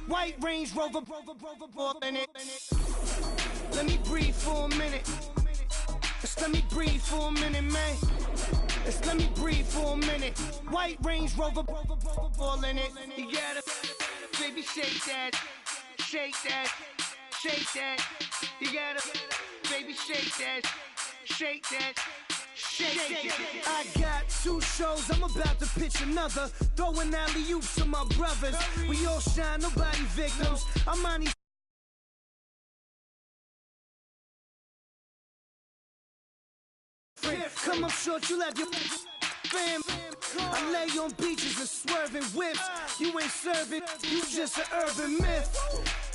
White Range Rover, all in it. Let me breathe for a minute. Just let me breathe for a minute, man. Just let me breathe for a minute. White Range Rover, all in it. You gotta, baby, shake that, shake that, shake that. You gotta, baby, shake that, shake that. Shake it. I got 2 shows, I'm about to pitch another. Throwing alley-oops to my brothers. We all shine, nobody victims. I'm on these. Come up short, you left your fam. I lay on beaches and swerving whips. You ain't serving, you just an urban myth.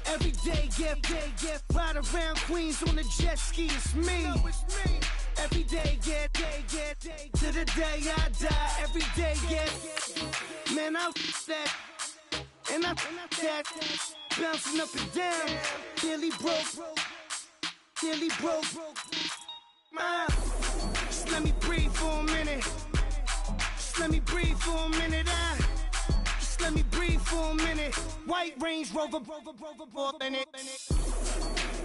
Every day, get ride around Queens on a jet ski, it's me. Every day, get to the day I die. Every day, man, I that, and I that, bouncing up and down, nearly broke, Just let me breathe for a minute. Just let me breathe for a minute. Just let me breathe for a minute. White Range Rover, all in it.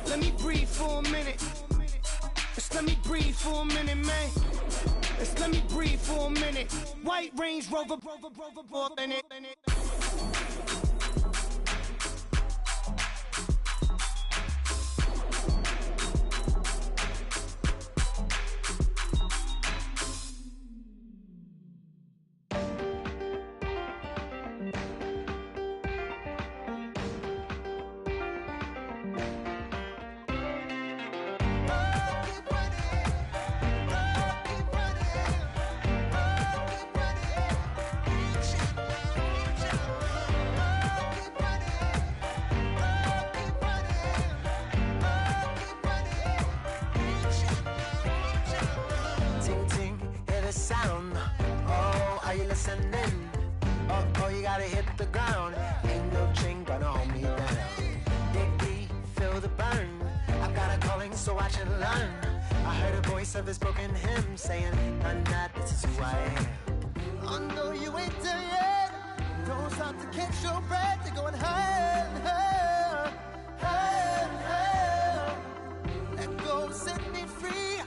Let me breathe for a minute. Just let me breathe for a minute, man. Just let me breathe for a minute. White Range Rover, all in it. Oh, you gotta hit the ground. Ain't no chain gonna hold me down. Dig deep, feel the burn. I've got a calling, so watch and learn. I heard a voice of a spoken hymn saying, "None that this is who I am." I know you ain't there yet. Don't stop to catch your breath. You're going higher and higher, higher and higher. Let go, set me free.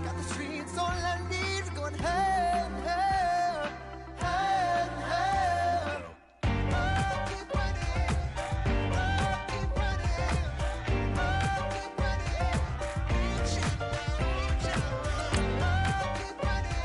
Got the streets all I need. Going higher and higher, higher and higher. Oh, keep running. Oh, keep running. Oh, keep running. Oh, keep running.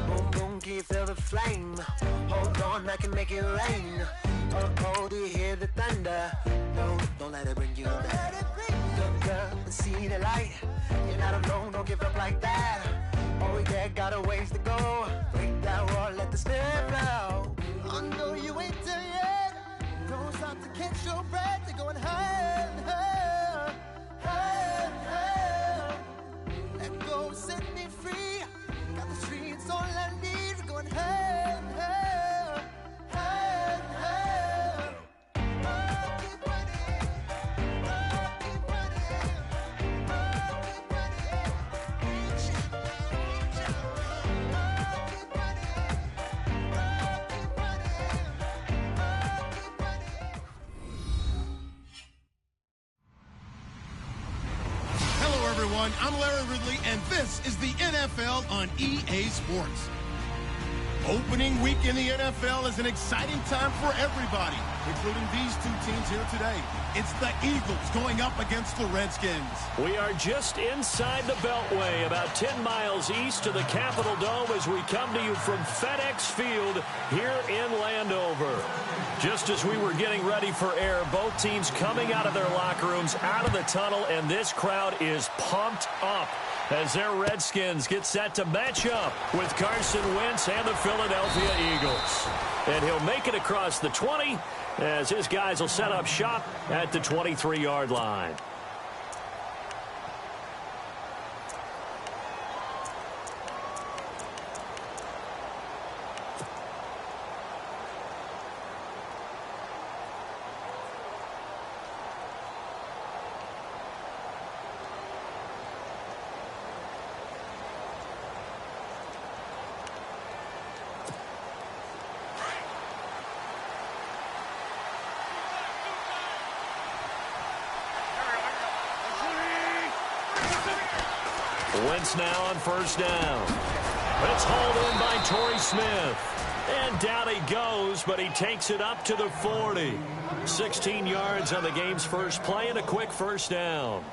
Boom, boom, can you feel the flame? Hold on, I can make it rain. Oh, do you hear the thunder? No, don't let it bring you down. Good girl, see the light. You're not alone, don't give up like that. Oh yeah, got a ways to go. Break that wall, let the spirit flow. I know you ain't there yet. Don't stop to catch your breath. You're going higher and higher, higher and higher. Let go, set me free. Got the streets all I need. Going higher and higher, higher and higher. Oh, keep running. Oh, keep running. Oh, keep running. Oh, keep running. Oh, keep running. Oh, keep running. Hello, everyone. I'm Larry Ridley, and this is the NFL on EA Sports. Opening week in the NFL is an exciting time for everybody, including these two teams here today. It's the Eagles going up against the Redskins. We are just inside the Beltway, about 10 miles east of the Capitol Dome as we come to you from FedEx Field here in Landover. Just as we were getting ready for air, both teams coming out of their locker rooms, out of the tunnel, and this crowd is pumped up as their Redskins get set to match up with Carson Wentz and the Philadelphia Eagles. And he'll make it across the 20 as his guys will set up shop at the 23-yard line. Wentz now on first down. It's hauled in by Torrey Smith. And down he goes, but he takes it up to the 40. 16 yards on the game's first play and a quick first down.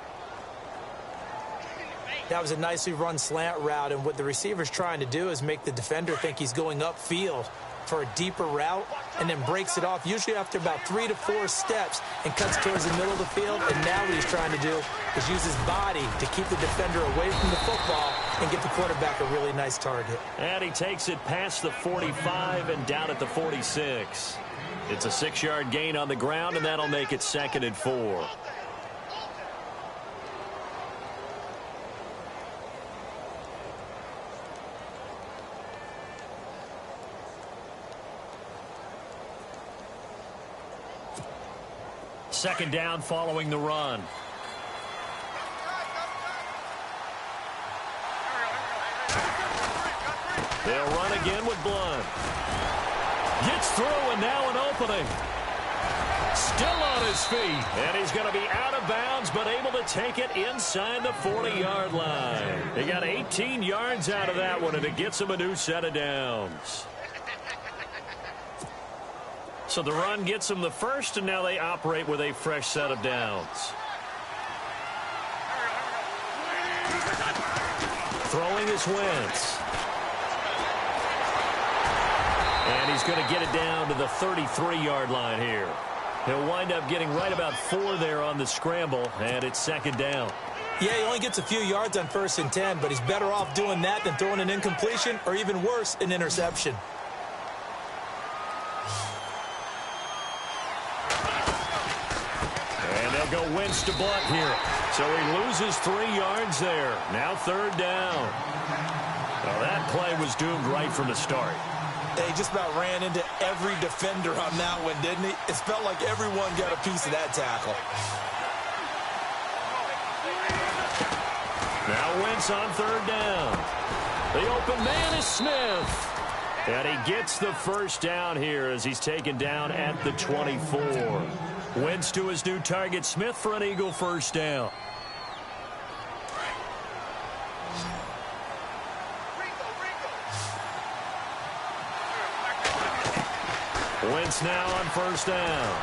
That was a nicely run slant route, and what the receiver's trying to do is make the defender think he's going upfield for a deeper route and then breaks it off, usually after about 3 to 4 steps, and cuts towards the middle of the field. And now what he's trying to do is use his body to keep the defender away from the football and get the quarterback a really nice target. And he takes it past the 45 and down at the 46. It's a 6-yard gain on the ground, and that'll make it 2nd and 4. Second down following the run. They'll run again with Blunt. Gets through, and now an opening. Still on his feet, and he's going to be out of bounds, but able to take it inside the 40-yard line. He got 18 yards out of that one, and it gets him a new set of downs. So the run gets them the first, and now they operate with a fresh set of downs. Throwing is Wentz. And he's going to get it down to the 33-yard line here. He'll wind up getting right about 4 there on the scramble, and it's second down. Yeah, he only gets a few yards on 1st and 10, but he's better off doing that than throwing an incompletion or even worse, an interception. Go Wentz to Blunt here. So he loses 3 yards there. Now 3rd down. Well, that play was doomed right from the start. They just about ran into every defender on that one, didn't he? It felt like everyone got a piece of that tackle. Now Wentz on 3rd down. The open man is Smith. And he gets the first down here as he's taken down at the 24. Wentz to his new target, Smith, for an Eagle first down. Wentz now on first down.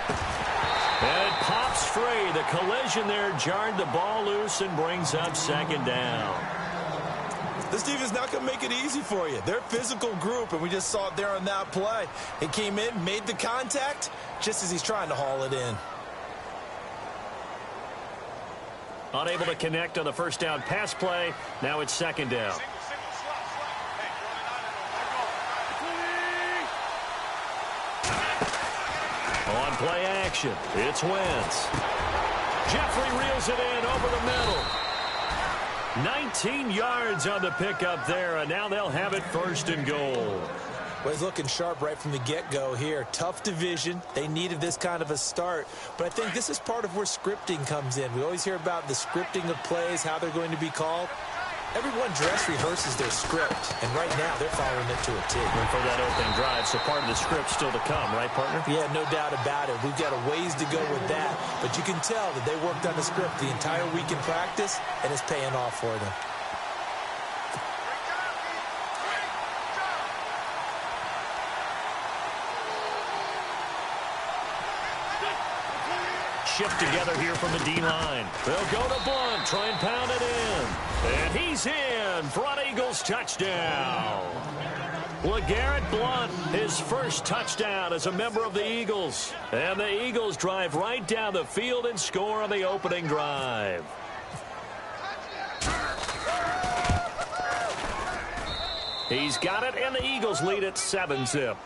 And it pops free. The collision there jarred the ball loose and brings up 2nd down. This team is not going to make it easy for you. They're a physical group, and we just saw it there on that play. He came in, made the contact, just as he's trying to haul it in. Unable to connect on the first down pass play. Now it's 2nd down. On play action, it's Wentz. Jeffrey reels it in over the middle. 19 yards on the pickup there, and now they'll have it 1st and goal. Well, he's looking sharp right from the get-go here. Tough division. They needed this kind of a start. But I think this is part of where scripting comes in. We always hear about the scripting of plays, how they're going to be called. Everyone dress rehearses their script, and right now they're following it to a T. And for that opening drive, so part of the script still to come, right, partner? Yeah, no doubt about it. We've got a ways to go with that, but you can tell that they worked on the script the entire week in practice, and it's paying off for them. Shift together here from the D-line. They'll go to Blunt, try and pound it in. And he's in. Front Eagles touchdown. LeGarrette Blunt, his first touchdown as a member of the Eagles. And the Eagles drive right down the field and score on the opening drive. He's got it, and the Eagles lead at 7-zip.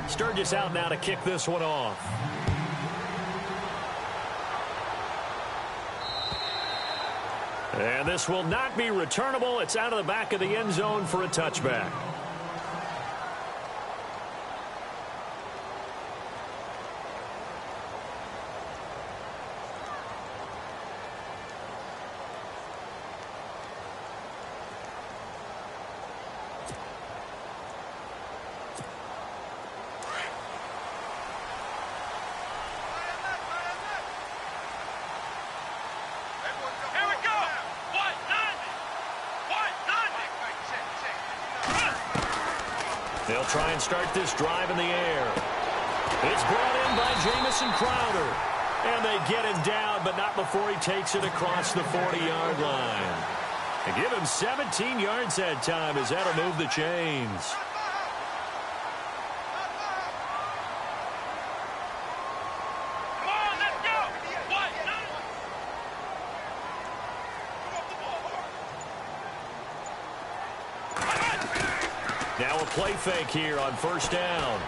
Sturgis out now to kick this one off. And this will not be returnable. It's out of the back of the end zone for a touchback. They'll try and start this drive in the air. It's brought in by Jamison Crowder. And they get him down, but not before he takes it across the 40-yard line. They give him 17 yards that time as that'll move the chains. Now a play fake here on first down.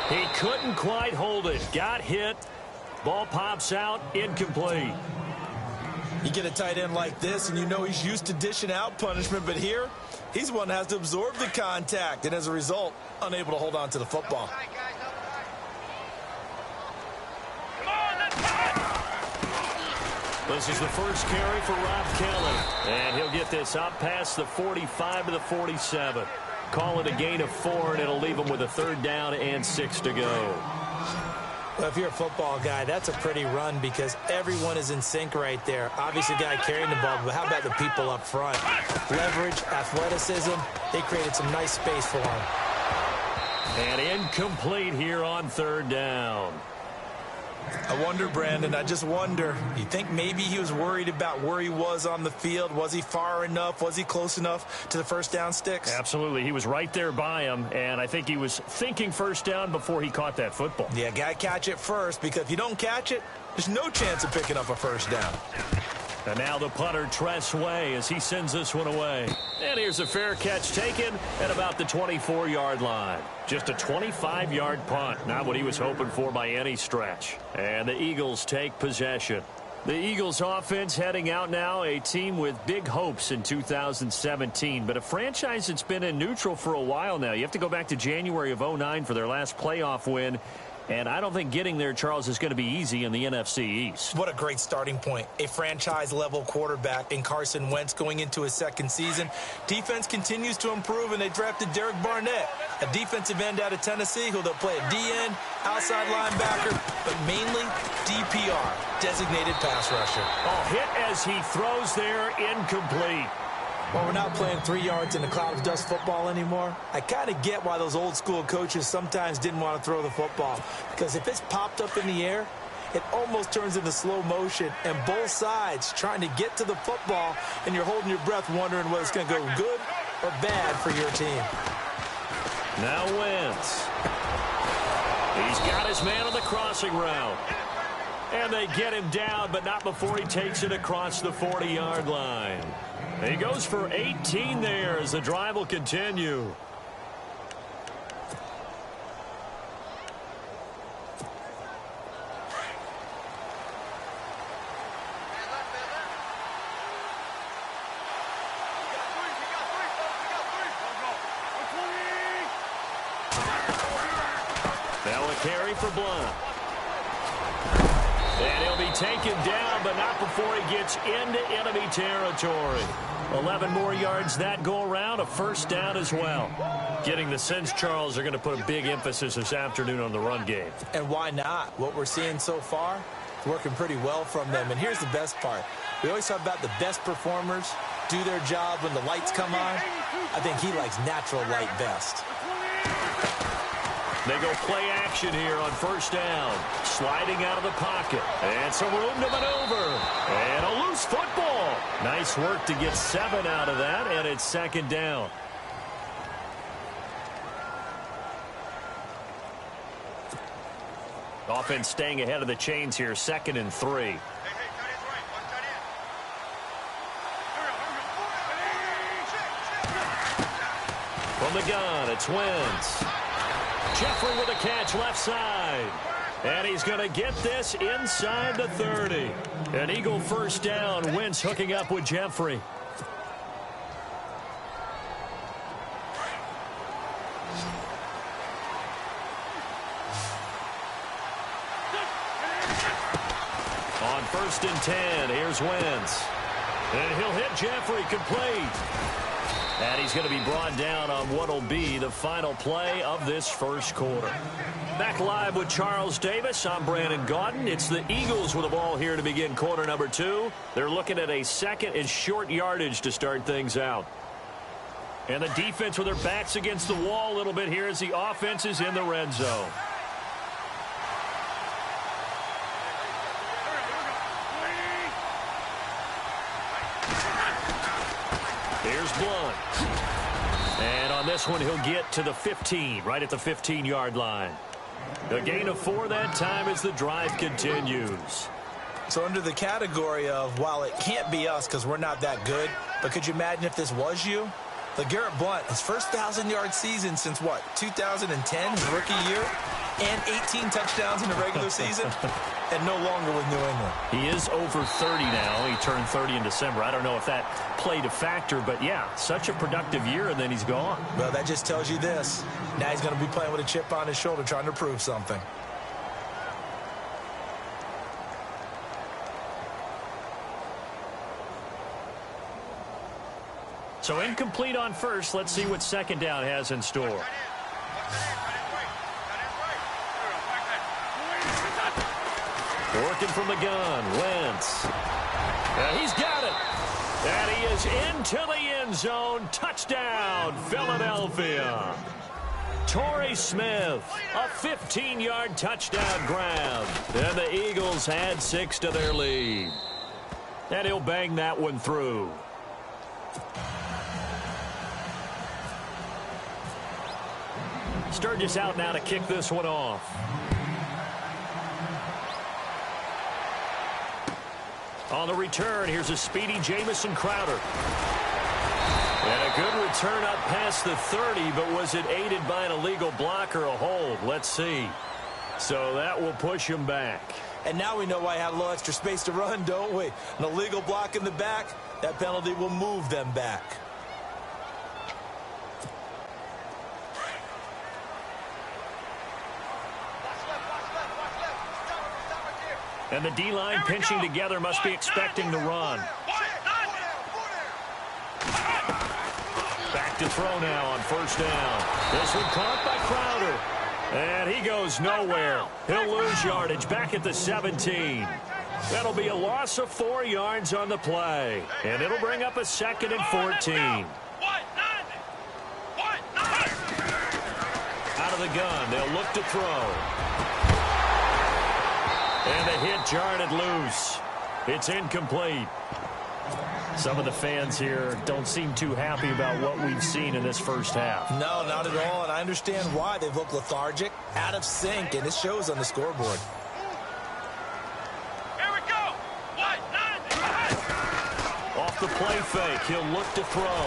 He couldn't quite hold it. Got hit. Ball pops out. Incomplete. You get a tight end like this, and you know he's used to dishing out punishment, but here, he's the one that has to absorb the contact, and as a result, unable to hold on to the football. This is the first carry for Rob Kelly. And he'll get this up past the 45 to the 47. Call it a gain of 4, and it'll leave him with a 3rd down and 6 to go. Well, if you're a football guy, that's a pretty run because everyone is in sync right there. Obviously, the guy carrying the ball, but how about the people up front? Leverage, athleticism, they created some nice space for him. And incomplete here on 3rd down. I wonder, Brandon, I just wonder. You think maybe he was worried about where he was on the field? Was he far enough? Was he close enough to the first down sticks? Absolutely. He was right there by him, and I think he was thinking first down before he caught that football. Yeah, got to catch it first, because if you don't catch it, there's no chance of picking up a first down. And now the punter, Tress Way, as he sends this one away. And here's a fair catch taken at about the 24-yard line. Just a 25-yard punt. Not what he was hoping for by any stretch. And the Eagles take possession. The Eagles offense heading out now, a team with big hopes in 2017, but a franchise that's been in neutral for a while now. You have to go back to January of 09 for their last playoff win. And I don't think getting there, Charles, is going to be easy in the NFC East. What a great starting point. A franchise-level quarterback in Carson Wentz going into his 2nd season. Defense continues to improve, and they drafted Derek Barnett, a defensive end out of Tennessee, who they'll play a D-end, outside linebacker, but mainly DPR, designated pass rusher. Oh, hit as he throws there, incomplete. Well, we're not playing 3 yards in a cloud of dust football anymore. I kind of get why those old-school coaches sometimes didn't want to throw the football. Because if it's popped up in the air, it almost turns into slow motion. And both sides trying to get to the football, and you're holding your breath wondering whether it's going to go good or bad for your team. Now Wentz. He's got his man on the crossing route. And they get him down, but not before he takes it across the 40-yard line. He goes for 18 there as the drive will continue. Now a carry for Blunt. And he'll be taken down, but not before he gets into enemy territory. 11 more yards that go around, a first down as well. Getting the sense, Charles, are going to put a big emphasis this afternoon on the run game. And why not? What we're seeing so far, working pretty well from them. And here's the best part. We always talk about the best performers do their job when the lights come on. I think he likes natural light best. They go play action here on first down. Sliding out of the pocket. And some room to maneuver. And a loose football. Nice work to get 7 out of that, and it's 2nd down. Offense staying ahead of the chains here, 2nd and 3. From the gun, it's Wentz. Jeffrey with a catch left side. And he's going to get this inside the 30. An Eagle first down. Wentz hooking up with Jeffrey. On 1st and 10, here's Wentz. And he'll hit Jeffrey complete. And he's going to be brought down on what will be the final play of this first quarter. Back live with Charles Davis. I'm Brandon Gaudin. It's the Eagles with the ball here to begin quarter number 2. They're looking at a 2nd and short yardage to start things out. And the defense with their backs against the wall a little bit here as the offense is in the red zone. Here's Blunt. And on this one, he'll get to the 15, right at the 15-yard line. A gain of 4 that time as the drive continues. So under the category of, while it can't be us because we're not that good, but could you imagine if this was you? LeGarrette Blount, his first 1,000-yard season since, what, 2010, his rookie year? And 18 touchdowns in the regular season, and no longer with New England. He is over 30 now. He turned 30 in December. I don't know if that played a factor, but yeah, such a productive year, and then he's gone. Well, that just tells you this. Now he's going to be playing with a chip on his shoulder, trying to prove something. So incomplete on first. Let's see what second down has in store. Working from the gun, Wentz. And he's got it. And he is into the end zone. Touchdown, Philadelphia. Torrey Smith, a 15-yard touchdown grab. And the Eagles add 6 to their lead. And he'll bang that one through. Sturgis out now to kick this one off. On the return, here's a speedy Jamison Crowder. And a good return up past the 30, but was it aided by an illegal block or a hold? Let's see. So that will push him back. And now we know why I had a little extra space to run, don't we? An illegal block in the back, that penalty will move them back. And the D-line pinching together must be expecting the run. Back to throw now on first down. This one caught by Crowder. And he goes nowhere. He'll lose yardage back at the 17. That'll be a loss of 4 yards on the play. And it'll bring up a 2nd and 14. Out of the gun, they'll look to throw. And the hit jarred it loose. It's incomplete. Some of the fans here don't seem too happy about what we've seen in this first half. No, not at all, and I understand why. They've looked lethargic, out of sync, and it shows on the scoreboard. Here we go. Off the play fake, he'll look to throw.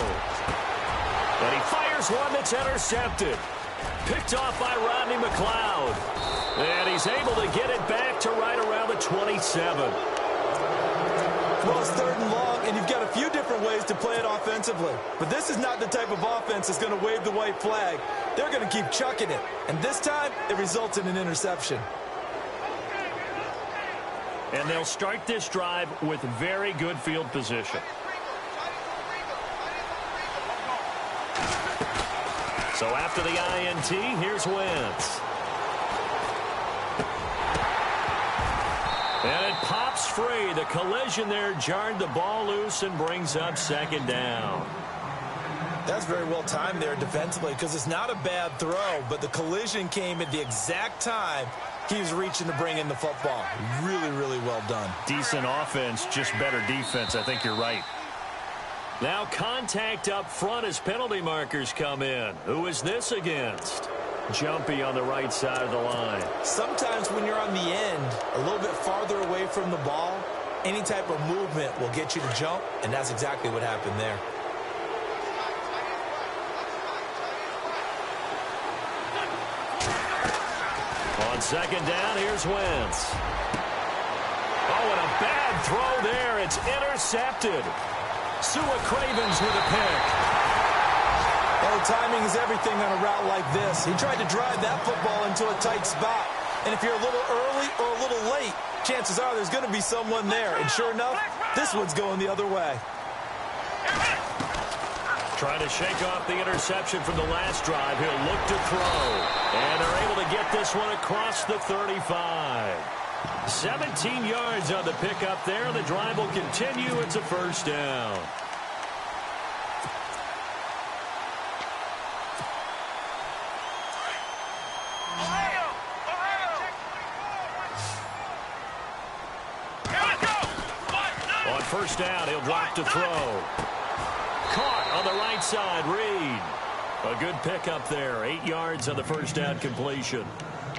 And he fires one that's intercepted. Picked off by Rodney McLeod. And he's able to get it back to right around the 27. Well, it's 3rd and long, and you've got a few different ways to play it offensively. But this is not the type of offense that's going to wave the white flag. They're going to keep chucking it. And this time, it results in an interception. And they'll start this drive with very good field position. So after the INT, here's Wentz. And it pops free. The collision there jarred the ball loose and brings up 2nd down. That's very well timed there defensively because it's not a bad throw, but the collision came at the exact time he was reaching to bring in the football. Really, really well done. Decent offense, just better defense. I think you're right. Now contact up front as penalty markers come in. Who is this against? Jumpy on the right side of the line. Sometimes when you're on the end, a little bit farther away from the ball, any type of movement will get you to jump, and that's exactly what happened there. On 2nd down, here's Wentz. Oh, and a bad throw there. It's intercepted. Sua Cravens with a pick. Well, timing is everything on a route like this. He tried to drive that football into a tight spot. And if you're a little early or a little late, chances are there's going to be someone there. And sure enough, this one's going the other way. Trying to shake off the interception from the last drive. He'll look to throw. And they're able to get this one across the 35. 17 yards on the pickup there. The drive will continue. It's a 1st down. On first down, he'll drop to throw. Caught on the right side, Reed. A good pickup there. 8 yards on the first down completion.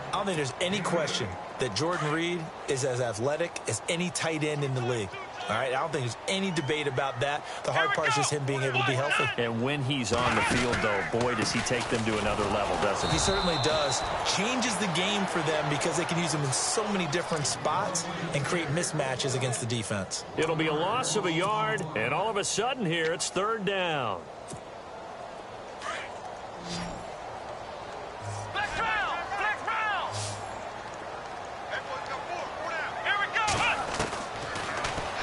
I don't think there's any question that Jordan Reed is as athletic as any tight end in the league. All right, I don't think there's any debate about that. The hard part is just him being able to be healthy. And when he's on the field, though, boy, does he take them to another level, doesn't he? He certainly does. Changes the game for them because they can use him in so many different spots and create mismatches against the defense. It'll be a loss of a yard, and all of a sudden here, it's third down.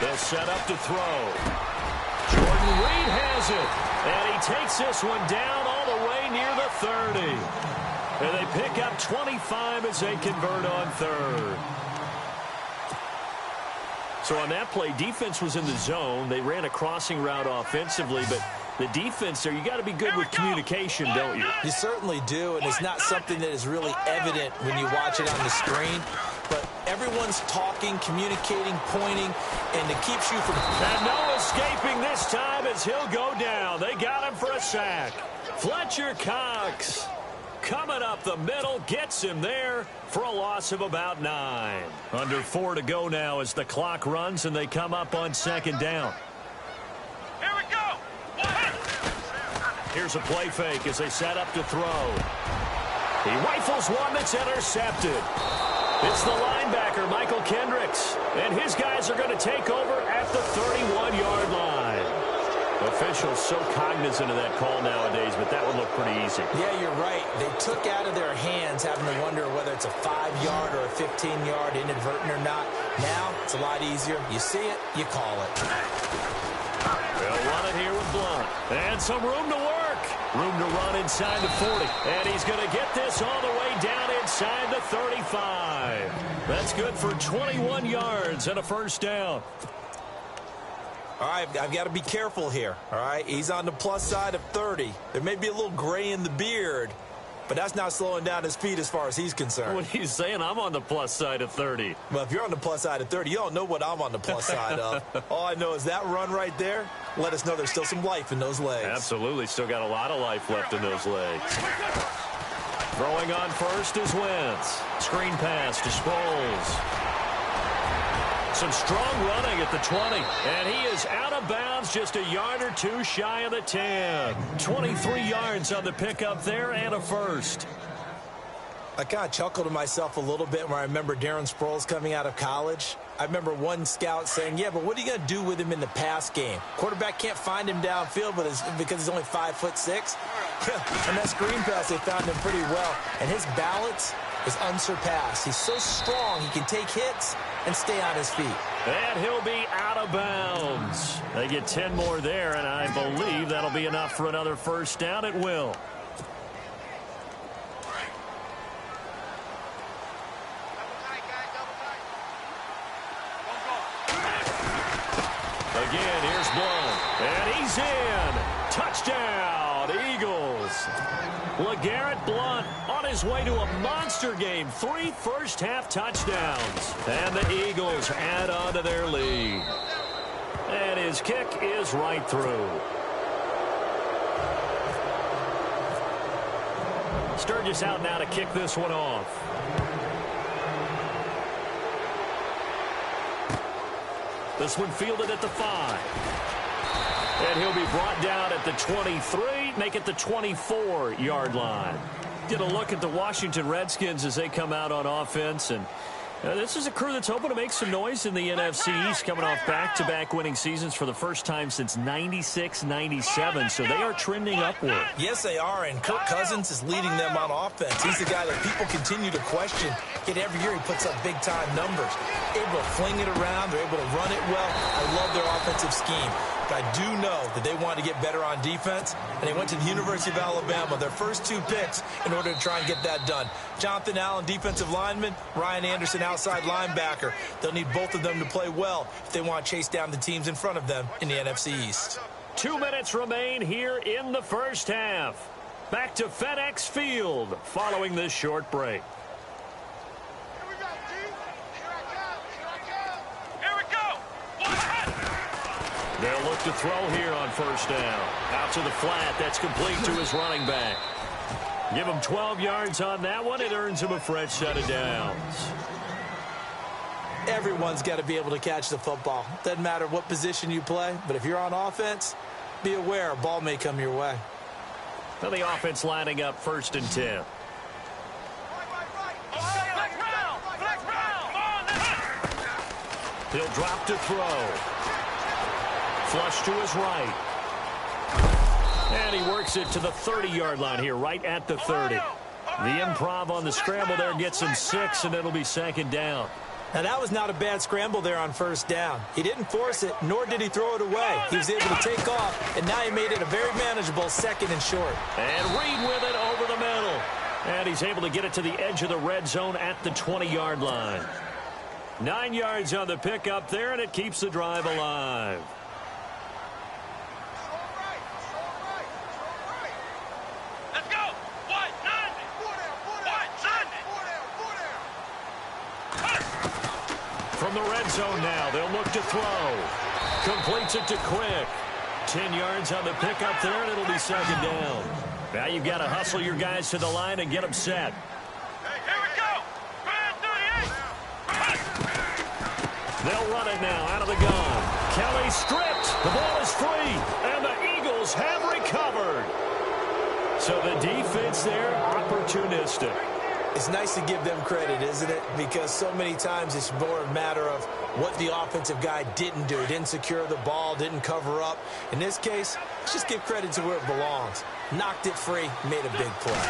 They'll set up to throw. Jordan Reed has it. And he takes this one down all the way near the 30. And they pick up 25 as they convert on third. So on that play, defense was in the zone. They ran a crossing route offensively, but the defense there, you got to be good with communication, don't you? You certainly do, and it's not something that is really evident when you watch it on the screen. But everyone's talking, communicating, pointing, and it keeps you from... And no escaping this time as he'll go down. They got him for a sack. Fletcher Cox coming up the middle, gets him there for a loss of about 9. Under 4 to go now as the clock runs, and they come up on second down. Here we go. Here's a play fake as they set up to throw. He rifles one that's intercepted. It's the linebacker, Michael Kendricks, and his guys are going to take over at the 31-yard line. Officials so cognizant of that call nowadays, but that would look pretty easy. Yeah, you're right. They took out of their hands having to wonder whether it's a 5-yard or a 15-yard inadvertent or not. Now, it's a lot easier. You see it, you call it. They'll run it here with Blunt. And some room to work. Room to run inside the 40. And he's going to get this all the way down inside the 35. That's good for 21 yards and a first down. All right, I've got to be careful here, all right? He's on the plus side of 30. There may be a little gray in the beard, but that's not slowing down his speed as far as he's concerned. What he's saying, I'm on the plus side of 30. Well, if you're on the plus side of 30, you don't know what I'm on the plus side of. All I know is that run right there let us know there's still some life in those legs. Absolutely, still got a lot of life left in those legs. Throwing on first is Wentz. Screen pass to Sproles. Some strong running at the 20, and he is out of bounds just a yard or two shy of the 10. 23 yards on the pickup there and a first. I kind of chuckled to myself a little bit when I remember Darren Sproles coming out of college. I remember one scout saying, yeah, but what are you going to do with him in the pass game? Quarterback can't find him downfield because he's only 5'6". And that screen pass, they found him pretty well. And his balance is unsurpassed. He's so strong, he can take hits and stay on his feet. And he'll be out of bounds. They get 10 more there, and I believe that'll be enough for another first down. It will. Again, here's Blunt. And he's in. Touchdown, Eagles. LeGarrette Blunt on his way to a monster game. 3 first-half touchdowns. And the Eagles add on to their lead. And his kick is right through. Sturgis out now to kick this one off. This one fielded at the 5. And he'll be brought down at the 23, make it the 24-yard line. Get a look at the Washington Redskins as they come out on offense. And this is a crew that's hoping to make some noise in the NFC East, coming off back-to-back winning seasons for the first time since 96-97. So they are trending upward. Yes, they are, and Kirk Cousins is leading them on offense. He's the guy that people continue to question. Yet every year he puts up big-time numbers. Able to fling it around. They're able to run it well. I love their offensive scheme. But I do know that they want to get better on defense, and they went to the University of Alabama, their first 2 picks, in order to try and get that done. Jonathan Allen, defensive lineman, Ryan Anderson, outside linebacker. They'll need both of them to play well if they want to chase down the teams in front of them in the NFC East. 2 minutes remain here in the first half. Back to FedEx Field following this short break. Here we go. They'll look to throw here on first down. Out to the flat. That's complete to his running back. Give him 12 yards on that one. It earns him a fresh set of downs. Everyone's got to be able to catch the football. Doesn't matter what position you play, but if you're on offense, be aware a ball may come your way. Now the offense lining up 1st and 10. He'll drop to throw. Flush to his right. And he works it to the 30-yard line here, right at the 30. The improv on the scramble there gets him 6, and it'll be 2nd down. Now, that was not a bad scramble there on 1st down. He didn't force it, nor did he throw it away. He was able to take off, and now he made it a very manageable 2nd and short. And Reed with it over the middle. And he's able to get it to the edge of the red zone at the 20-yard line. 9 yards on the pickup there, and it keeps the drive alive. From the red zone now, they'll look to throw. Completes it to Quick. 10 yards on the pickup there, and it'll be 2nd down. Now you've got to hustle your guys to the line and get them set. Here we go. They'll run it now out of the gun. Kelly stripped. The ball is free, and the Eagles have recovered. So the defense there, opportunistic. It's nice to give them credit, isn't it? Because so many times it's more a matter of what the offensive guy didn't do. Didn't secure the ball, didn't cover up. In this case, let's just give credit to where it belongs. Knocked it free, made a big play.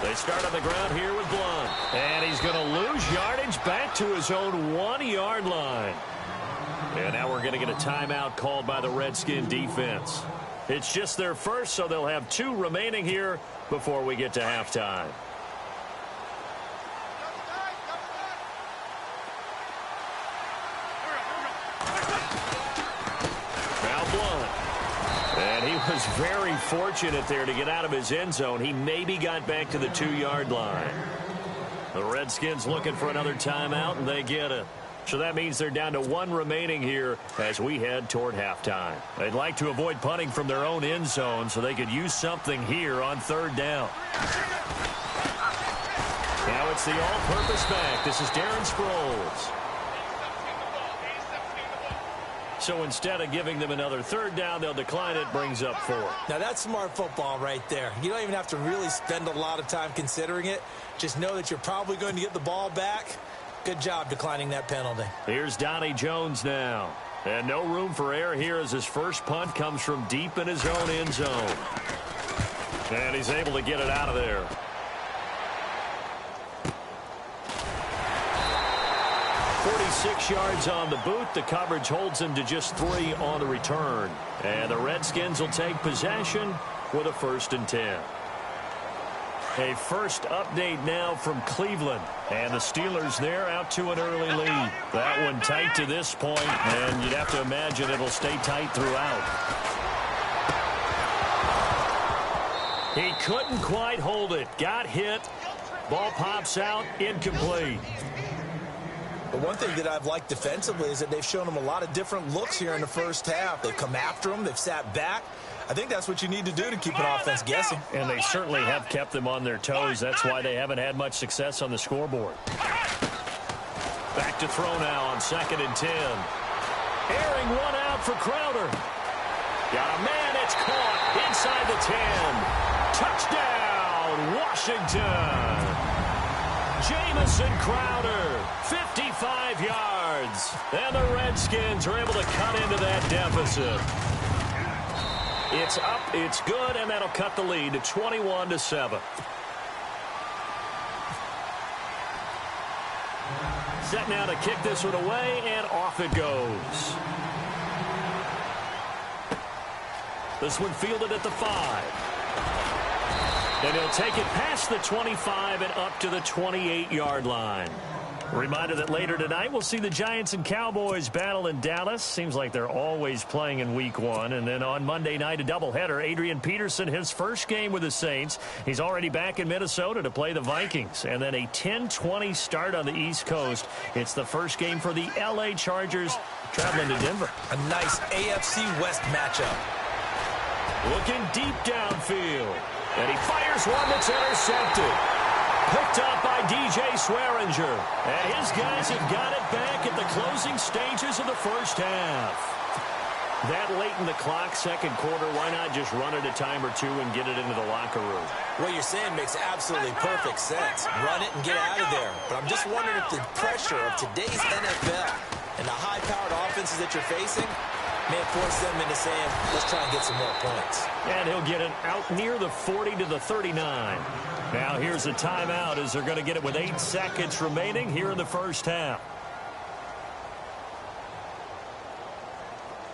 They start on the ground here with Blunt. And he's going to lose yardage back to his own 1-yard line. And now we're going to get a timeout called by the Redskin defense. It's just their first, so they'll have 2 remaining here before we get to halftime. And he was very fortunate there to get out of his end zone. He maybe got back to the 2-yard line. The Redskins looking for another timeout, and they get it. So that means they're down to 1 remaining here as we head toward halftime. They'd like to avoid punting from their own end zone so they could use something here on 3rd down. Now it's the all-purpose back. This is Darren Sproles. So instead of giving them another 3rd down, they'll decline it, brings up 4. Now, that's smart football right there. You don't even have to really spend a lot of time considering it. Just know that you're probably going to get the ball back. Good job declining that penalty. Here's Donnie Jones now. And no room for error here as his first punt comes from deep in his own end zone. And he's able to get it out of there. .46 yards on the boot. The coverage holds him to just 3 on the return. And the Redskins will take possession with a 1st and 10. A first update now from Cleveland. And the Steelers there out to an early lead. That one tight to this point, and you'd have to imagine it'll stay tight throughout. He couldn't quite hold it. Got hit. Ball pops out. Incomplete. But one thing that I've liked defensively is that they've shown them a lot of different looks here in the first half. They've come after them. They've sat back. I think that's what you need to do to keep an offense guessing. And they certainly have kept them on their toes. That's why they haven't had much success on the scoreboard. Back to throw now on 2nd and 10. Airing one out for Crowder. Got a man. It's caught inside the 10. Touchdown, Washington. Jamison Crowder, 55 yards. And the Redskins are able to cut into that deficit. It's up, it's good, and that'll cut the lead to 21-7. Set now to kick this one away, and off it goes. This one fielded at the 5. And he'll take it past the 25 and up to the 28-yard line. Reminder that later tonight we'll see the Giants and Cowboys battle in Dallas. Seems like they're always playing in week 1. And then on Monday night, a doubleheader. Adrian Peterson, his first game with the Saints. He's already back in Minnesota to play the Vikings. And then a 10:20 start on the East Coast. It's the first game for the L.A. Chargers traveling to Denver. A nice AFC West matchup. Looking deep downfield. And he fires one that's intercepted. Picked up by DJ Swearinger. And his guys have got it back at the closing stages of the first half. That late in the clock, second quarter, why not just run it a time or two and get it into the locker room? What you're saying makes absolutely perfect sense. Run it and get out of there. But I'm just wondering if the pressure of today's NFL and the high-powered offenses that you're facing may force them into saying, let's try and get some more points. And he'll get it out near the 40 to the 39. Now here's a timeout as they're going to get it with 8 seconds remaining here in the first half.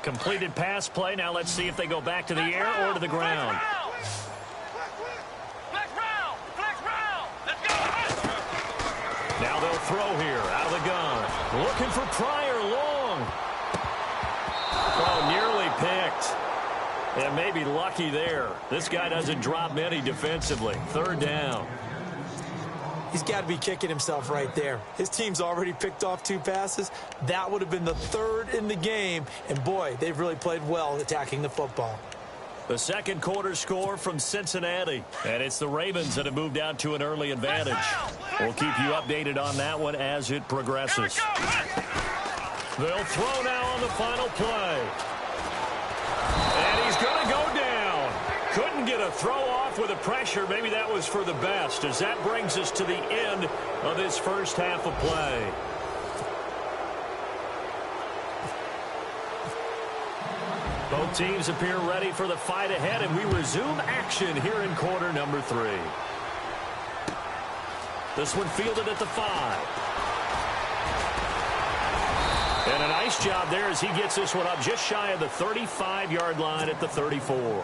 Completed pass play. Now let's see if they go back to the air or to the ground. Now they'll throw here out of the gun. Looking for Pryor long. Oh, nearly picked. And maybe lucky there. This guy doesn't drop many defensively. Third down. He's got to be kicking himself right there. His team's already picked off 2 passes. That would have been the 3rd in the game. And, boy, they've really played well attacking the football. The second quarter score from Cincinnati. And it's the Ravens that have moved out to an early advantage. We'll keep you updated on that one as it progresses. They'll throw now on the final play. And he's going to go down. Couldn't get a throw off with the pressure. Maybe that was for the best, as that brings us to the end of this first half of play. Both teams appear ready for the fight ahead, and we resume action here in quarter number 3. This one fielded at the 5. And a nice job there as he gets this one up just shy of the 35-yard line at the 34.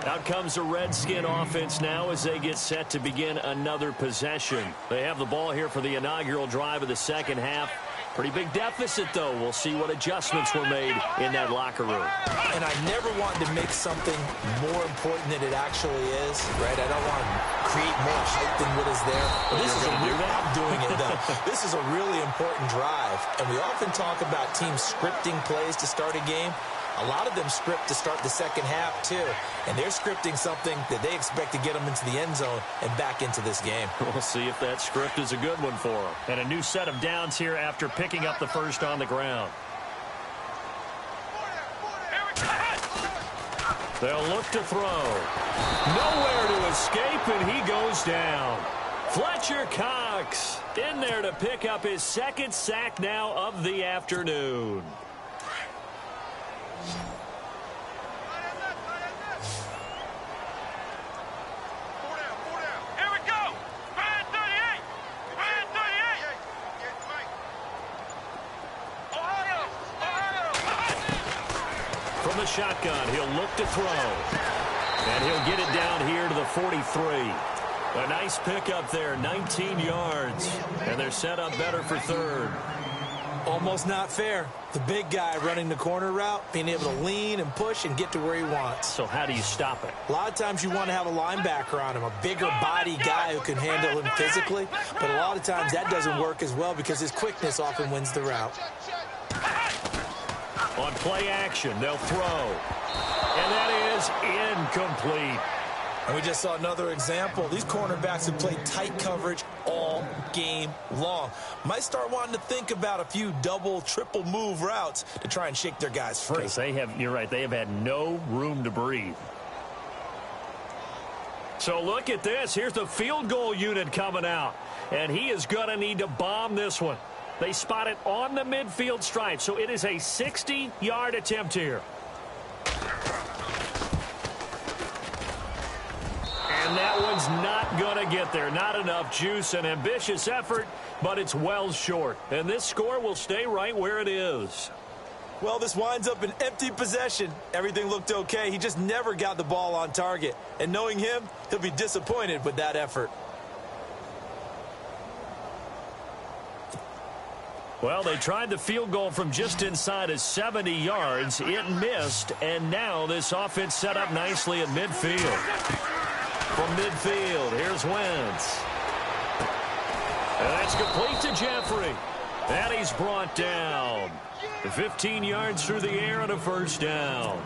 Out comes the Redskin offense now as they get set to begin another possession. They have the ball here for the inaugural drive of the second half. Pretty big deficit, though. We'll see what adjustments were made in that locker room. And I never wanted to make something more important than it actually is, right? I don't want to create more hype than what is there. But this is I'm doing it, though. This is a really important drive. And we often talk about teams scripting plays to start a game. A lot of them script to start the second half, too. And they're scripting something that they expect to get them into the end zone and back into this game. We'll see if that script is a good one for them. And a new set of downs here after picking up the first on the ground. They'll look to throw. Nowhere to escape, and he goes down. Fletcher Cox in there to pick up his second sack now of the afternoon. From the shotgun, he'll look to throw. And he'll get it down here to the 43. A nice pickup there, 19 yards. And they're set up better for third. Almost not fair. The big guy running the corner route, being able to lean and push and get to where he wants. So how do you stop it? A lot of times you want to have a linebacker on him, a bigger body guy who can handle him physically. But a lot of times that doesn't work as well because his quickness often wins the route. On play action, they'll throw. And that is incomplete. And we just saw another example. These cornerbacks have played tight coverage all game long. Might start wanting to think about a few double, triple move routes to try and shake their guys free. Because you're right, they have had no room to breathe. So look at this. Here's the field goal unit coming out. And he is going to need to bomb this one. They spot it on the midfield stripe. So it is a 60-yard attempt here. And that one's not going to get there. Not enough juice. An ambitious effort, but it's well short. And this score will stay right where it is. Well, this winds up an empty possession. Everything looked okay. He just never got the ball on target. And knowing him, he'll be disappointed with that effort. Well, they tried the field goal from just inside of 70 yards. It missed, and now this offense set up nicely at midfield. From midfield, here's Wentz. And that's complete to Jeffrey. And he's brought down. 15 yards through the air and a first down.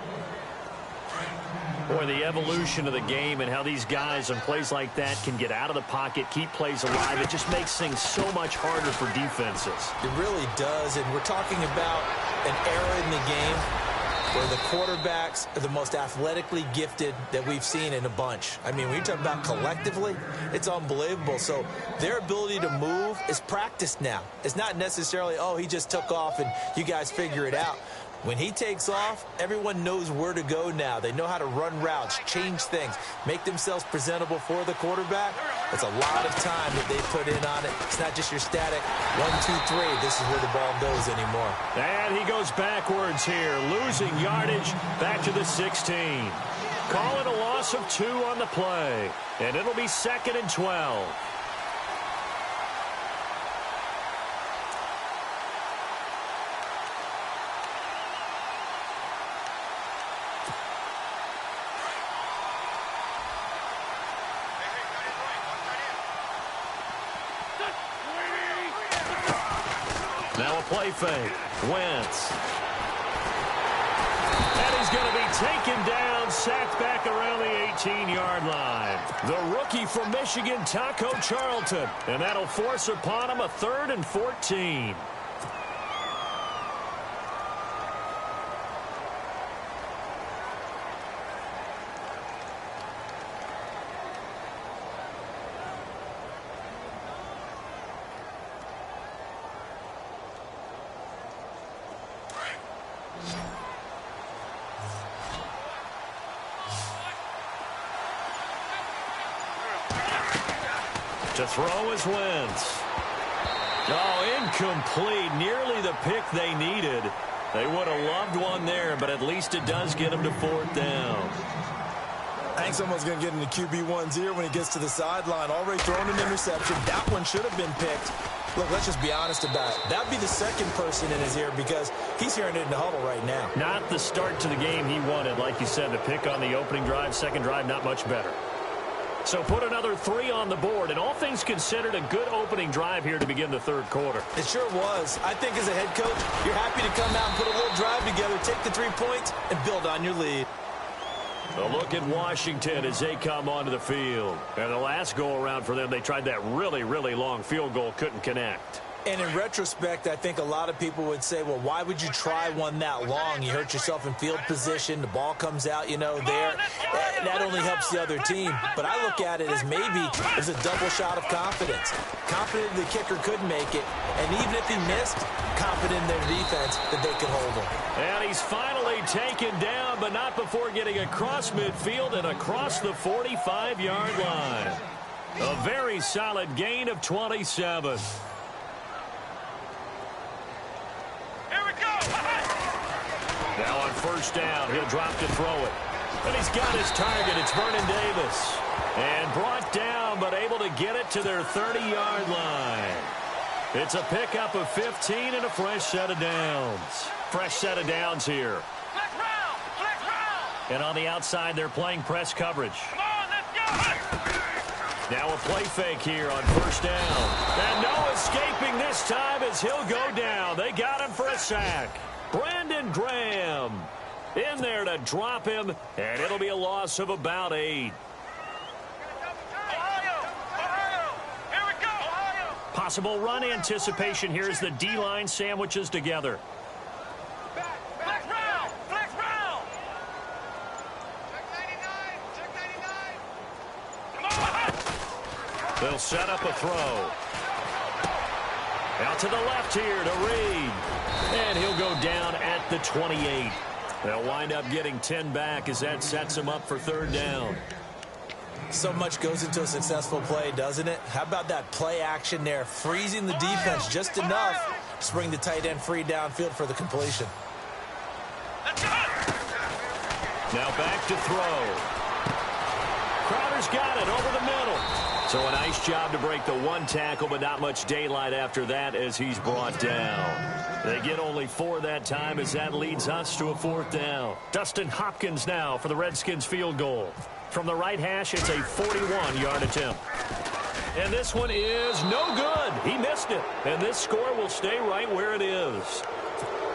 Boy, the evolution of the game and how these guys on plays like that can get out of the pocket, keep plays alive, it just makes things so much harder for defenses. It really does, and we're talking about an era in the game where the quarterbacks are the most athletically gifted that we've seen in a bunch. I mean, when you talk about collectively, it's unbelievable. So their ability to move is practiced now. It's not necessarily, oh, he just took off and you guys figure it out. When he takes off, everyone knows where to go now. They know how to run routes, change things, make themselves presentable for the quarterback. It's a lot of time that they put in on it. It's not just your static 1, 2, 3. This is where the ball goes anymore. And he goes backwards here, losing yardage back to the 16. Call it a loss of 2 on the play, and it'll be 2nd and 12. Now a play fake. Wentz. And he's going to be taken down, sacked back around the 18-yard line. The rookie from Michigan, Taco Charlton. And that'll force upon him a 3rd and 14. To throw is Wentz. Oh, incomplete. Nearly the pick they needed. They would have loved one there, but at least it does get them to 4th down. I think someone's going to get into QB1's ear when he gets to the sideline. Already thrown an interception. That one should have been picked. Look, let's just be honest about it. That would be the second person in his ear because he's hearing it in the huddle right now. Not the start to the game he wanted. Like you said, the pick on the opening drive, second drive, not much better. So put another 3 on the board, and all things considered, a good opening drive here to begin the 3rd quarter. It sure was. I think as a head coach, you're happy to come out and put a little drive together, take the 3 points, and build on your lead. A look at Washington as they come onto the field. And the last go-around for them, they tried that really, really long field goal, couldn't connect. And in retrospect, I think a lot of people would say, well, why would you try one that long? You hurt yourself in field position. The ball comes out, you know, there. That only helps the other team. But I look at it as maybe there's a double shot of confidence. Confident the kicker could make it. And even if he missed, confident in their defense that they could hold him. And he's finally taken down, but not before getting across midfield and across the 45-yard line. A very solid gain of 27. Now on 1st down, he'll drop to throw it. And he's got his target. It's Vernon Davis. And brought down, but able to get it to their 30-yard line. It's a pickup of 15 and a fresh set of downs. Fresh set of downs here. And on the outside, they're playing press coverage. Come on, let's go! Now a play fake here on 1st down. And no escaping this time as he'll go down. They got him for a sack. Brandon Graham in there to drop him, and it'll be a loss of about 8. Here we go! Possible run anticipation here as the D-line sandwiches together. Flex round! Flex round! Check 99! Come on! They'll set up a throw. Out to the left here to Reed. And he'll go down at the 28. They'll wind up getting 10 back as that sets him up for 3rd down. So much goes into a successful play, doesn't it? How about that play action there? Freezing the defense just enough to bring the tight end free downfield for the completion. Now back to throw. Crowder's got it over the middle. So a nice job to break the one tackle, but not much daylight after that as he's brought down. They get only 4 that time as that leads us to a 4th down. Dustin Hopkins now for the Redskins field goal. From the right hash, it's a 41-yard attempt. And this one is no good. He missed it. And this score will stay right where it is.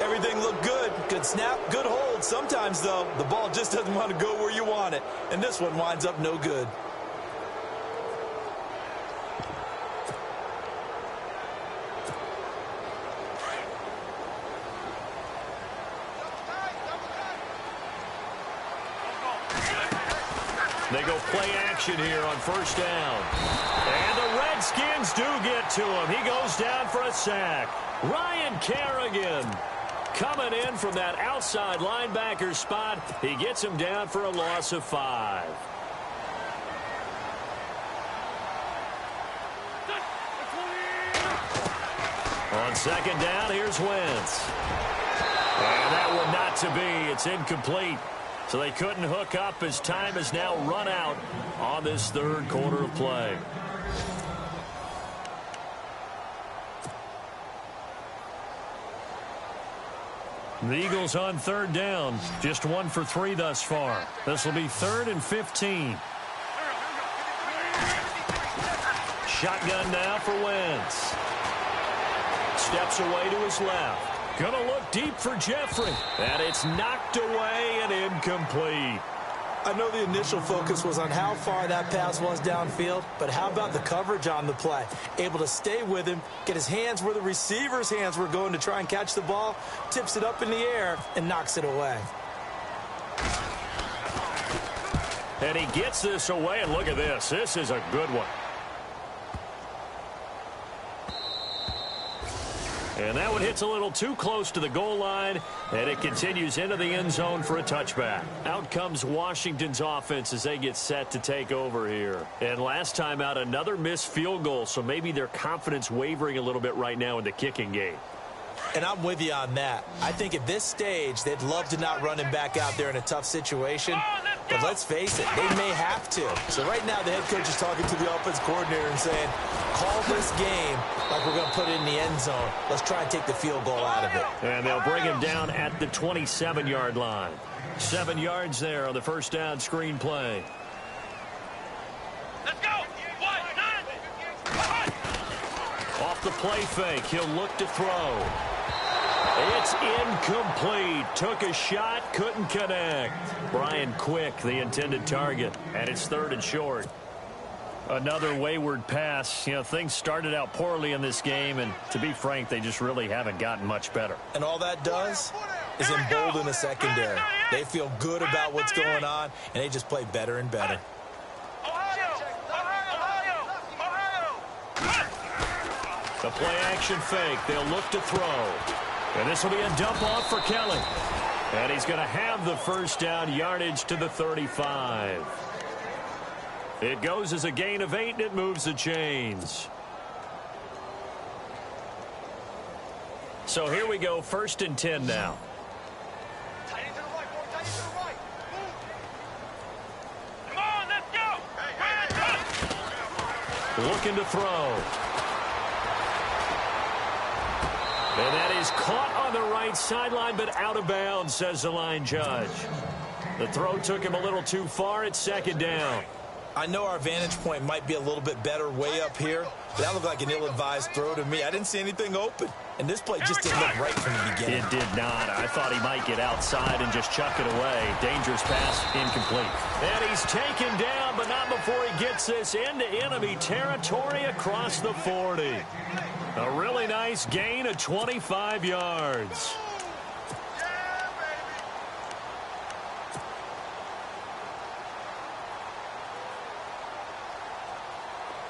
Everything looked good. Good snap, good hold. Sometimes, though, the ball just doesn't want to go where you want it. And this one winds up no good. They go play action here on 1st down. And the Redskins do get to him. He goes down for a sack. Ryan Kerrigan coming in from that outside linebacker spot. He gets him down for a loss of 5. On 2nd down, here's Wentz. And that one not to be. It's incomplete. So they couldn't hook up as time is now run out on this 3rd quarter of play. The Eagles on 3rd down. Just 1 for 3 thus far. This will be 3rd and 15. Shotgun now for Wentz. Steps away to his left. Gonna look deep for Jeffrey. And it's knocked away and incomplete. I know the initial focus was on how far that pass was downfield, but how about the coverage on the play? Able to stay with him, get his hands where the receiver's hands were going to try and catch the ball, tips it up in the air, and knocks it away. And he gets this away, and look at this. This is a good one. And that one hits a little too close to the goal line, and it continues into the end zone for a touchback. Out comes Washington's offense as they get set to take over here. And last time out, another missed field goal, so maybe their confidence wavering a little bit right now in the kicking game. And I'm with you on that. I think at this stage, they'd love to not run him back out there in a tough situation. But let's face it, they may have to. So right now, the head coach is talking to the offense coordinator and saying, call this game like we're going to put it in the end zone. Let's try and take the field goal out of it. And they'll bring him down at the 27-yard line. 7 yards there on the 1st down screen play. Let's go. 1, 9. Off the play fake, he'll look to throw. It's incomplete. Took a shot, couldn't connect. Brian Quick, the intended target, and it's 3rd and short. Another wayward pass. You know, things started out poorly in this game, and to be frank, they just really haven't gotten much better. And all that does is embolden the secondary. They feel good about what's going on, and they just play better and better. The play action fake. They'll look to throw. And this will be a dump off for Kelly. And he's going to have the 1st down, yardage to the 35. It goes as a gain of 8, and it moves the chains. So here we go, 1st and 10 now. Tight into the right, boy. Tight into the right. Come on, let's go. Looking to throw. And that is caught on the right sideline, but out of bounds, says the line judge. The throw took him a little too far. It's 2nd down. I know our vantage point might be a little bit better way up here, but that looked like an ill-advised throw to me. I didn't see anything open, and this play just didn't look right from the beginning. It did not. I thought he might get outside and just chuck it away. Dangerous pass, incomplete. And he's taken down, but not before he gets this into enemy territory across the 40. A really nice gain of 25 yards.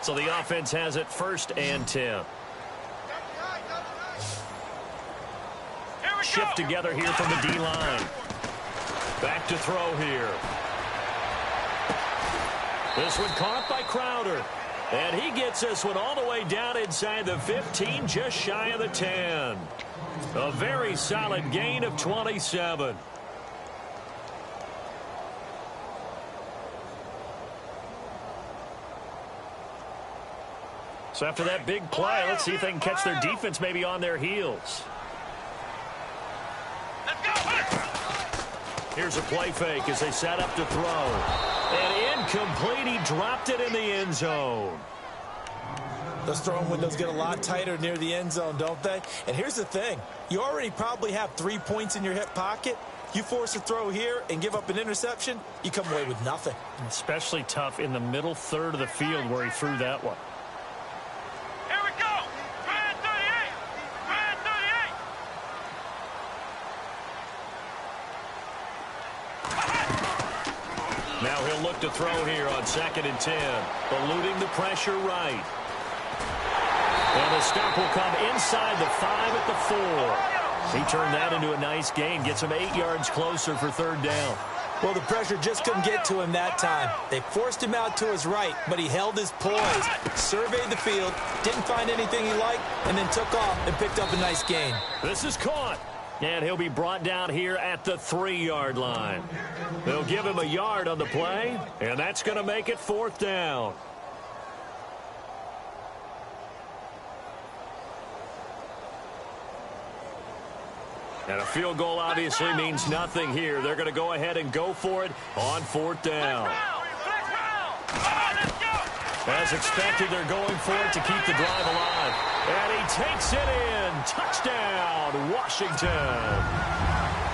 So the offense has it 1st and 10. Shift together here from the D-line. Back to throw here. This one caught by Crowder. And he gets this one all the way down inside the 15, just shy of the 10. A very solid gain of 27. So after that big play, let's see if they can catch their defense maybe on their heels. Here's a play fake as they set up to throw. And incomplete. He dropped it in the end zone. Those throwing windows get a lot tighter near the end zone, don't they? And here's the thing. You already probably have 3 points in your hip pocket. You force a throw here and give up an interception, you come away with nothing. Especially tough in the middle third of the field where he threw that one. Here we go. Man 38. Man 38. Now he'll look to throw here on 2nd and 10. Eluding the pressure right. And the stop will come inside the 5 at the 4. He turned that into a nice gain. Gets him 8 yards closer for 3rd down. Well, the pressure just couldn't get to him that time. They forced him out to his right, but he held his poise, surveyed the field, didn't find anything he liked, and then took off and picked up a nice gain. This is caught. And he'll be brought down here at the 3-yard line. They'll give him a yard on the play, and that's going to make it 4th down. And a field goal obviously means nothing here. They're going to go ahead and go for it on 4th down. As expected, they're going for it to keep the drive alive. And he takes it in. Touchdown, Washington.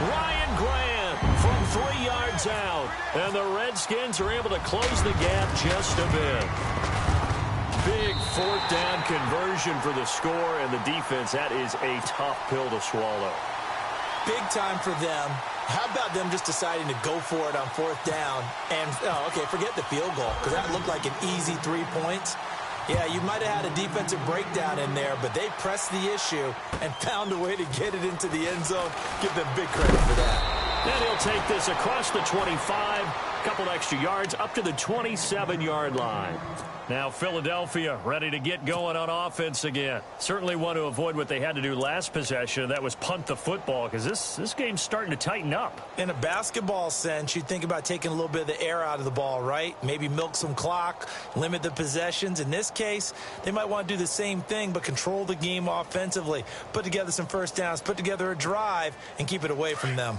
Ryan Grant from 3 yards out. And the Redskins are able to close the gap just a bit. Big 4th down conversion for the score and the defense. That is a tough pill to swallow. Big time for them. How about them just deciding to go for it on 4th down? And, okay, forget the field goal, because that looked like an easy 3 points. Yeah, you might have had a defensive breakdown in there, but they pressed the issue and found a way to get it into the end zone. Give them big credit for that. And he'll take this across the 25, a couple extra yards, up to the 27-yard line. Now Philadelphia ready to get going on offense again. Certainly want to avoid what they had to do last possession. That was punt the football, because this game's starting to tighten up. In a basketball sense, you think about taking a little bit of the air out of the ball, right? Maybe milk some clock, limit the possessions. In this case, they might want to do the same thing, but control the game offensively. Put together some first downs, put together a drive, and keep it away from them.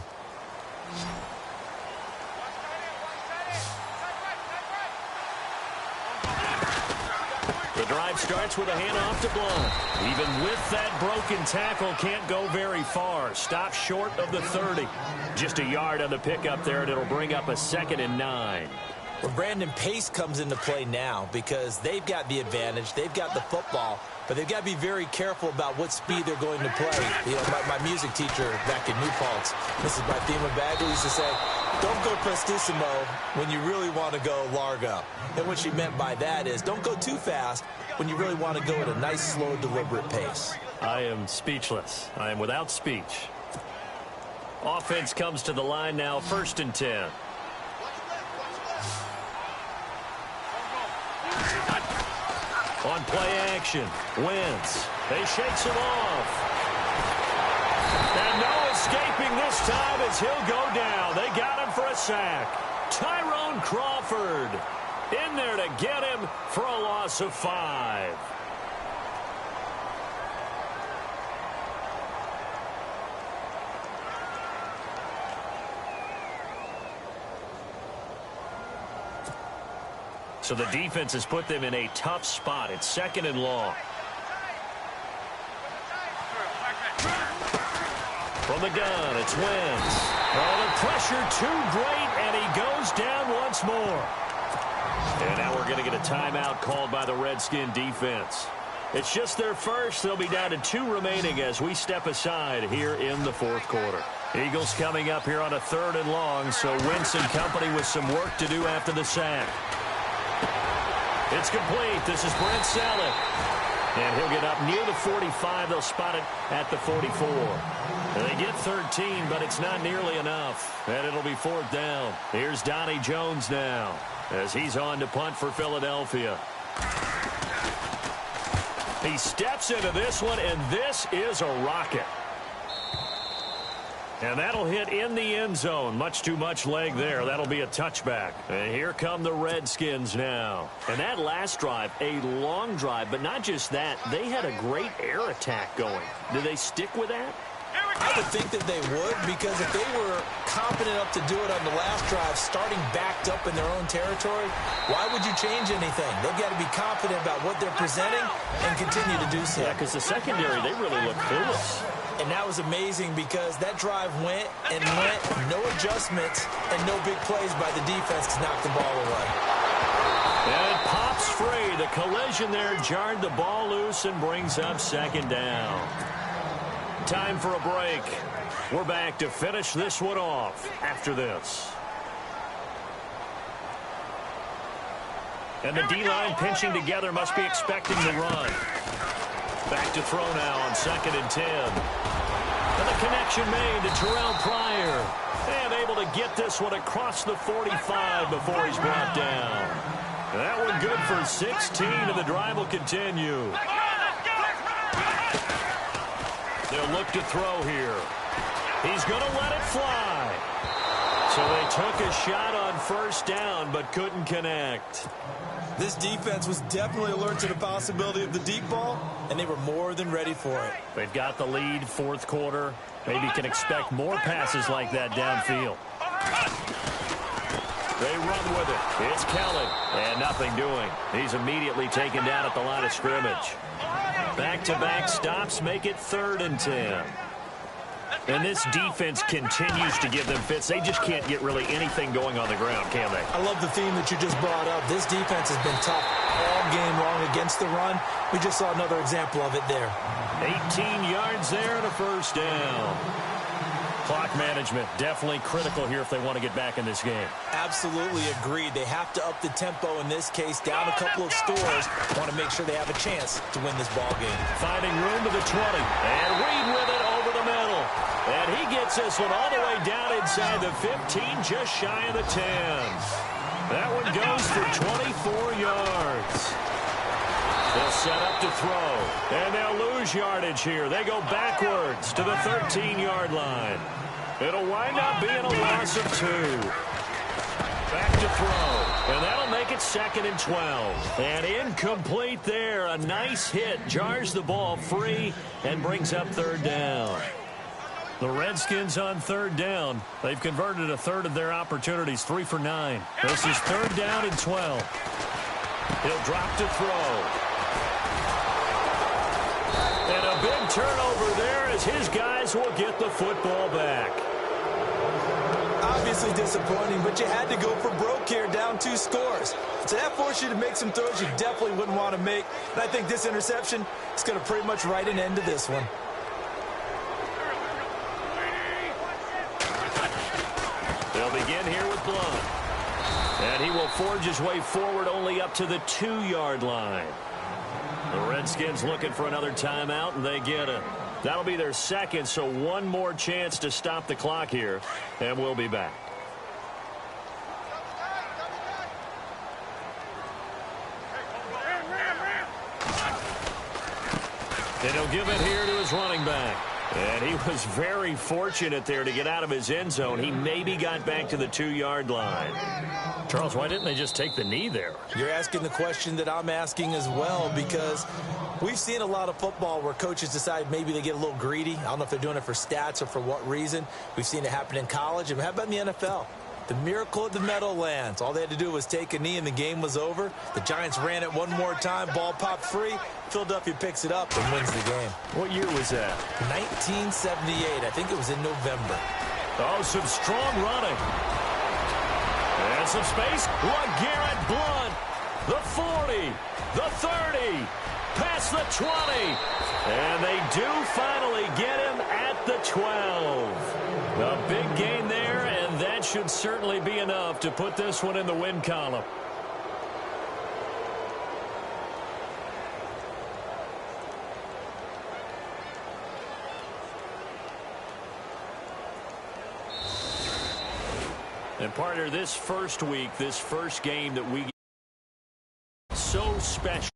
The drive starts with a handoff to Blunt. Even with that broken tackle, can't go very far. Stop short of the 30. Just a yard on the pickup there, and it'll bring up a 2nd and 9. Well, Brandon, pace comes into play now because they've got the advantage. They've got the football, but they've got to be very careful about what speed they're going to play. You know, my music teacher back in New Paltz, Mrs. Bathema Bagley, used to say, don't go prestissimo when you really want to go largo. And what she meant by that is don't go too fast when you really want to go at a nice, slow, deliberate pace. I am speechless. I am without speech. Offense comes to the line now, 1st and 10. On play action, Wentz. They shakes him off. And no escaping this time as he'll go down. They got him for a sack. Tyrone Crawford in there to get him for a loss of 5. So the defense has put them in a tough spot. It's 2nd and long. From the gun, it's Wentz. Oh, the pressure too great, and he goes down once more. And now we're going to get a timeout called by the Redskin defense. It's just their first. They'll be down to 2 remaining as we step aside here in the 4th quarter. Eagles coming up here on a 3rd and long, so Wentz and company with some work to do after the sack. It's complete. This is Brent Selleck. And he'll get up near the 45. They'll spot it at the 44. And they get 13, but it's not nearly enough. And it'll be 4th down. Here's Donnie Jones now as he's on to punt for Philadelphia. He steps into this one, and this is a rocket. And that'll hit in the end zone. Much too much leg there. That'll be a touchback. And here come the Redskins now. And that last drive, a long drive, but not just that. They had a great air attack going. Do they stick with that? I would think that they would, because if they were confident enough to do it on the last drive, starting backed up in their own territory, why would you change anything? They've got to be confident about what they're presenting and continue to do so. Yeah, because the secondary, they really look clueless. And that was amazing because that drive went and went, no adjustments and no big plays by the defense to knock the ball away. And it pops free. The collision there jarred the ball loose and brings up second down. Time for a break. We're back to finish this one off after this. And the D-line pinching together, must be expecting the run. Back to throw now on 2nd and 10. And the connection made to Terrell Pryor. And able to get this one across the 45 before he's brought down. That one good for 16, and the drive will continue. They'll look to throw here. He's going to let it fly. So they took a shot on 1st down, but couldn't connect. This defense was definitely alert to the possibility of the deep ball, and they were more than ready for it. They've got the lead, 4th quarter. Maybe can expect more passes like that downfield. They run with it. It's Kelly, and nothing doing. He's immediately taken down at the line of scrimmage. Back-to-back stops make it 3rd and 10. And this defense continues to give them fits. They just can't get really anything going on the ground, can they? I love the theme that you just brought up. This defense has been tough all game long against the run. We just saw another example of it there. 18 yards there and a 1st down. Clock management definitely critical here if they want to get back in this game. Absolutely agreed. They have to up the tempo in this case, down a couple of scores. Want to make sure they have a chance to win this ball game. Finding room to the 20. And Reed with it over the middle. And he gets this one all the way down inside the 15, just shy of the 10. That one goes for 24 yards. They'll set up to throw. And they'll lose yardage here. They go backwards to the 13-yard line. It'll wind up being a loss of 2. Back to throw. And that'll make it 2nd and 12. And incomplete there. A nice hit. Jars the ball free and brings up 3rd down. The Redskins on 3rd down. They've converted a 1/3 of their opportunities, 3 for 9. This is 3rd down and 12. He'll drop to throw. And a big turnover there as his guys will get the football back. Obviously disappointing, but you had to go for broke here, down 2 scores. So that forced you to make some throws you definitely wouldn't want to make. And I think this interception is going to pretty much write an end to this one. They'll begin here with Blunt. And he will forge his way forward only up to the 2-yard line. The Redskins looking for another timeout, and they get it. That'll be their 2nd, so one more chance to stop the clock here, and we'll be back. And he'll give it here to his running back. And he was very fortunate there to get out of his end zone. He maybe got back to the 2-yard line. Charles, why didn't they just take the knee there? You're asking the question that I'm asking as well, because we've seen a lot of football where coaches decide maybe they get a little greedy. I don't know if they're doing it for stats or for what reason. We've seen it happen in college. And how about in the NFL? The miracle of the Meadowlands. All they had to do was take a knee and the game was over. The Giants ran it one more time. Ball popped free. Philadelphia picks it up and wins the game. What year was that? 1978. I think it was in November. Oh, some strong running. And some space. LeGarrette Blunt. The 40. The 30. Past the 20. And they do finally get him at the 12. A big gain there, and that should certainly be enough to put this one in the win column. And partner, this first week, this first game that we get so special.